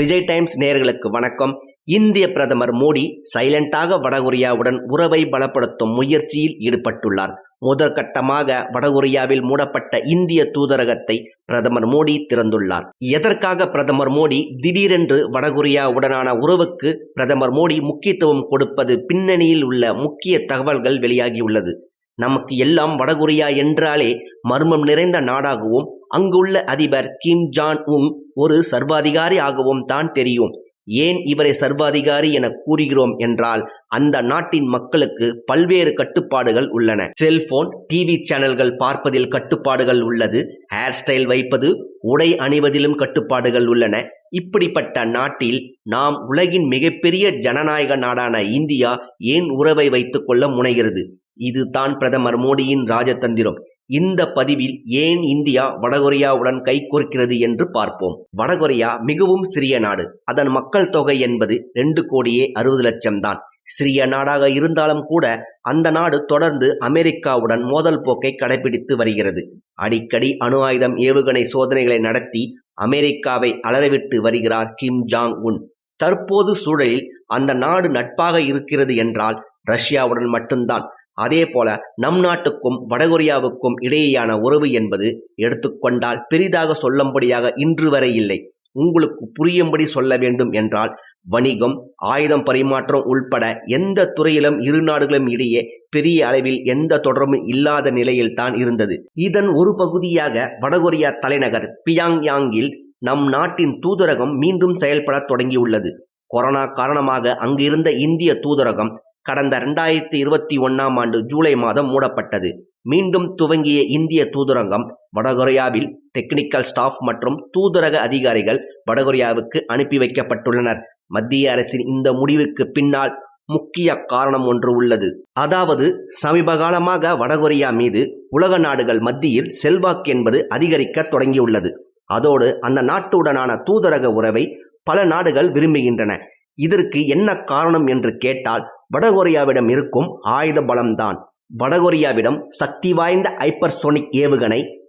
Vijay times நேயர்களுக்கு வணக்கம். இந்திய பிரதமர் மோடி சைலண்டாக வடகொரியாவுடன் உறவை பலப்படுத்தும் முயற்சியில் ஈடுபட்டுள்ளார். முதற்கட்டமாக வடகொரியாவில் மூடப்பட்ட இந்திய தூதரகத்தை பிரதமர் மோடி திறந்துள்ளார். எதற்காக பிரதமர் மோடி திடீரென்று வடகொரியாவுடனான உறவுக்கு பிரதமர் மோடி முக்கியத்துவம் கொடுப்பது பின்னணியில் உள்ள முக்கிய தகவல்கள் வெளியாகியுள்ளது. நமக்கு எல்லாம் வடகொரியா என்றாலே மர்மம் நிறைந்த நாடாகவும் அங்குள்ள அதிபர் கிம் ஜாங் உன் ஒரு சர்வாதிகாரி ஆகவும் தான் தெரியும். ஏன் இவரை சர்வாதிகாரி என கூறுகிறோம் என்றால், அந்த நாட்டின் மக்களுக்கு பல்வேறு கட்டுப்பாடுகள் உள்ளன. செல்போன், டிவி சேனல்கள் பார்ப்பதில் கட்டுப்பாடுகள் உள்ளது. ஹேர் ஸ்டைல் வைப்பது, உடை அணிவதிலும் கட்டுப்பாடுகள் உள்ளன. இப்படிப்பட்ட நாட்டில் நாம் உலகின் மிகப்பெரிய ஜனநாயக நாடான இந்தியா ஏன் உறவை வைத்துக் கொள்ள முனைகிறது? இதுதான் பிரதமர் மோடியின் ராஜதந்திரம். இந்த பதிவில் ஏன் இந்தியா வடகொரியாவுடன் கைகோர்க்கிறது என்று பார்ப்போம். வடகொரியா மிகவும் சிறிய நாடு. அதன் மக்கள் தொகை என்பது 2,60,00,000 தான். சிறிய நாடாக இருந்தாலும் கூட அந்த நாடு தொடர்ந்து அமெரிக்காவுடன் மோதல் போக்கை கடைபிடித்து வருகிறது. அடிக்கடி அணு ஆயுதம் ஏவுகணை சோதனைகளை நடத்தி அமெரிக்காவை அலறவிட்டு வருகிறார் கிம் ஜாங் உன். தற்போது சூழலில் அந்த நாடு நட்பாக இருக்கிறது என்றால் ரஷ்யாவுடன் மட்டும்தான். அதே போல நம் நாட்டுக்கும் வடகொரியாவுக்கும் இடையேயான உறவு என்பது எடுத்துக்கொண்டால் பெரிதாக சொல்லும்படியாக இன்று வரை இல்லை. உங்களுக்கு புரியும்படி சொல்ல வேண்டும் என்றால், வணிகம், ஆயுதம் பரிமாற்றம் உள்பட எந்த துறையிலும் இரு நாடுகளும் இடையே பெரிய அளவில் எந்த தொடர்பும் இல்லாத நிலையில் தான் இருந்தது. இதன் ஒரு பகுதியாக வடகொரியா தலைநகர் பியாங்யாங்கில் நம் நாட்டின் தூதரகம் மீண்டும் செயல்பட தொடங்கியுள்ளது. கொரோனா காரணமாக அங்கிருந்த இந்திய தூதரகம் கடந்த 2021 ஜூலை மாதம் மூடப்பட்டது. மீண்டும் துவங்கிய இந்திய தூதரகம் வடகொரியாவில் டெக்னிக்கல் ஸ்டாஃப் மற்றும் தூதரக அதிகாரிகள் வடகொரியாவுக்கு அனுப்பி வைக்கப்பட்டுள்ளனர். மத்திய அரசின் இந்த முடிவுக்கு பின்னால் முக்கிய காரணம் ஒன்று உள்ளது. அதாவது, சமீப காலமாக வடகொரியா மீது உலக நாடுகள் மத்தியில் செல்வாக்கு என்பது அதிகரிக்க தொடங்கியுள்ளது. அதோடு அந்த நாட்டுடனான தூதரக உறவை பல நாடுகள் விரும்புகின்றன. இதற்கு என்ன காரணம் என்று கேட்டால், வடகொரியாவிடம் இருக்கும் ஆயுத பலம்தான். வடகொரியாவிடம் சக்தி வாய்ந்த ஹைப்பர்சோனிக்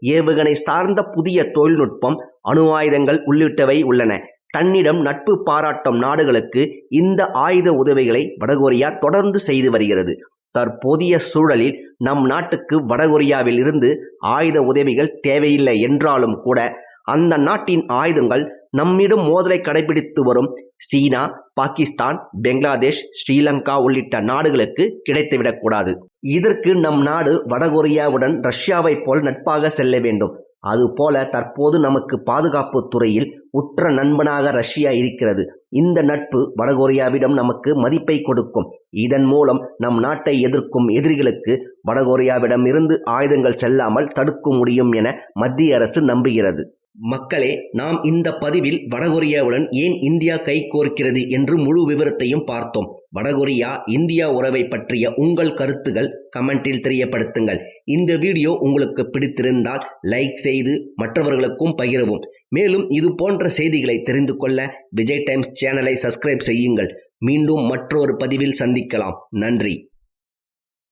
ஏவுகணை சார்ந்த புதிய தொழில்நுட்பம், அணு ஆயுதங்கள் உள்ளிட்டவை உள்ளன. தன்னிடம் நட்பு பாராட்டும் நாடுகளுக்கு இந்த ஆயுத உதவிகளை வடகொரியா தொடர்ந்து செய்து வருகிறது. தற்போதைய சூழலில் நம் நாட்டுக்கு வடகொரியாவில் இருந்து ஆயுத உதவிகள் தேவையில்லை என்றாலும் கூட அந்த நாட்டின் ஆயுதங்கள் நம்மிடம் மோதலை கடைபிடித்து வரும் சீனா, பாகிஸ்தான், பெங்களாதேஷ், ஸ்ரீலங்கா உள்ளிட்ட நாடுகளுக்கு கிடைத்துவிடக்கூடாது. இதற்கு நம் நாடு வடகொரியாவுடன் ரஷ்யாவை போல் நட்பாக செல்ல வேண்டும். அதுபோல தற்போது நமக்கு பாதுகாப்பு துறையில் உற்ற நண்பனாக ரஷ்யா இருக்கிறது. இந்த நட்பு வடகொரியாவிடம் நமக்கு மதிப்பை கொடுக்கும். இதன் மூலம் நம் நாட்டை எதிர்க்கும் எதிரிகளுக்கு வடகொரியாவிடம் இருந்து ஆயுதங்கள் செல்லாமல் தடுக்க முடியும் என மத்திய அரசு நம்புகிறது. மக்களே, நாம் இந்த பதிவில் வடகொரியாவுடன் ஏன் இந்தியா கைகோர்க்கிறது என்று முழு விவரத்தையும் பார்த்தோம். வடகொரியா இந்தியா உறவை பற்றிய உங்கள் கருத்துகள் கமெண்டில் தெரியப்படுத்துங்கள். இந்த வீடியோ உங்களுக்கு பிடித்திருந்தால் லைக் செய்து மற்றவர்களுக்கும் பகிரவும். மேலும் இது போன்ற செய்திகளை தெரிந்து கொள்ள விஜய் டைம்ஸ் சேனலை சப்ஸ்கிரைப் செய்யுங்கள். மீண்டும் மற்றொரு பதிவில் சந்திக்கலாம். நன்றி.